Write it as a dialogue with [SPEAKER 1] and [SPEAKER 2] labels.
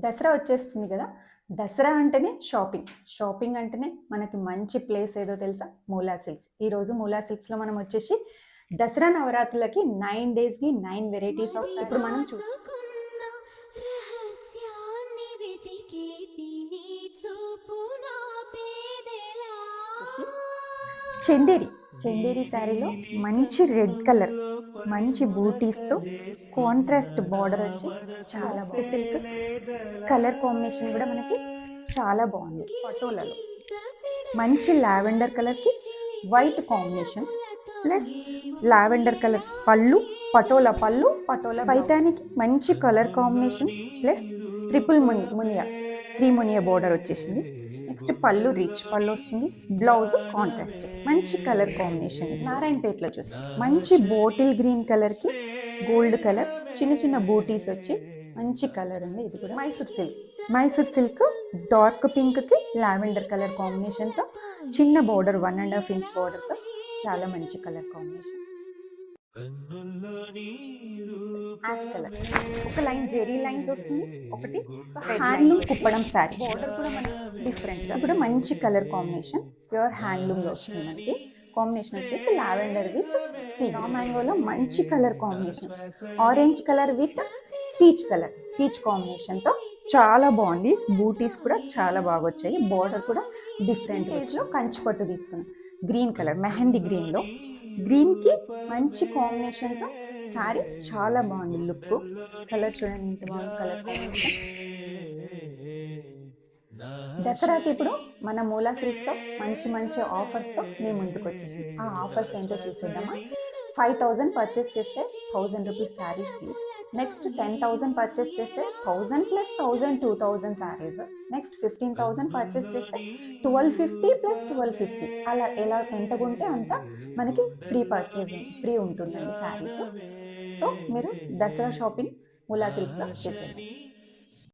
[SPEAKER 1] దసరా వచ్చేస్తుంది కదా. దసరా అంటేనే షాపింగ్. షాపింగ్ అంటేనే మనకి మంచి ప్లేస్ ఏదో తెలుసా? మూలా సిల్క్స్. ఈరోజు మూలా సిల్క్స్లో మనం వచ్చేసి దసరా నవరాత్రులకి 9 డేస్కి 9 వెరైటీస్ ఆఫ్ ఇప్పుడు మనం చందేరి శారీలో మంచి రెడ్ కలర్, మంచి బూటీస్తో కాంట్రాస్ట్ బార్డర్ వచ్చి చాలా సిల్క్ కలర్ కాంబినేషన్ కూడా మనకి చాలా బాగుంది. పటోలలో మంచి లావెండర్ కలర్కి white combination plus lavender colour పళ్ళు, పటోలా పైతానికి మంచి కలర్ కాంబినేషన్ ప్లస్ ట్రిపుల్ మునియా 3 మునియా బార్డర్ వచ్చేసింది. నెక్స్ట్ పళ్ళు రిచ్ పళ్ళు వస్తుంది, బ్లౌజ్ కాంట్రాస్ట్ మంచి కలర్ కాంబినేషన్. నారాయణపేటలో చూస్తాం మంచి బాటిల్ గ్రీన్ కలర్కి గోల్డ్ కలర్ చిన్న చిన్న బూటీస్ వచ్చి మంచి కలర్ ఉంది. ఇది కూడా మైసూర్ సిల్క్ డార్క్ పింక్కి లావెండర్ కలర్ కాంబినేషన్తో చిన్న బార్డర్ 1.5 ఇంచ్ బార్డర్తో చాలా మంచి కలర్ కాంబినేషన్. యాష్ కలర్ ఒక లైన్ జెరీ లైన్స్ వస్తుంది, ఒకటి హ్యాండ్లూమ్ కుప్పడం శారీ బార్డర్ కూడా మనకి డిఫరెంట్ గా కూడా మంచి కలర్ కాంబినేషన్. ప్యూర్ హ్యాండ్లూమ్ లో వస్తుంది మనకి. కాంబినేషన్ వచ్చేసి లావెండర్ విత్ సీ మ్యాంగోలో మంచి colour combination, orange colour with peach combination తో చాలా బాగుంది. బూటీస్ కూడా చాలా బాగా వచ్చాయి. బార్డర్ కూడా డిఫరెంట్ ఏజ్ లో కంచి పట్టు తీసుకున్నాం. గ్రీన్ కలర్ మెహందీ గ్రీన్ లో గ్రీన్ కి మంచి కాంబినేషన్ తో సారీ చాలా బాగుంది. లుక్ కలర్ చూడండి ఎంత బాగుంది కలర్ కాంబినేషన్. దసరాకి ఇప్పుడు మన మూలా సిల్క్స్ తో మంచి ఆఫర్స్ తో మేము ముందుకు వచ్చేసి ఆ ఆఫర్స్ ఏంటో చూసేద్దామా. 5,000 పర్చేస్ చేస్తే 1,000 rupees sari free. Next 10,000 purchase చేస్తే 1,000 ప్లస్ 1,000 2,000 శారీస్. నెక్స్ట్ 15,000 పర్చేస్ చేస్తే 1,250 ప్లస్ 1,250 అలా ఎలా ఎంత కొంటే అంత మనకి ఫ్రీ ఉంటుందండి శారీస్. సో మీరు దసరా షాపింగ్ మూలా సిల్క్స్లో చేసేయండి.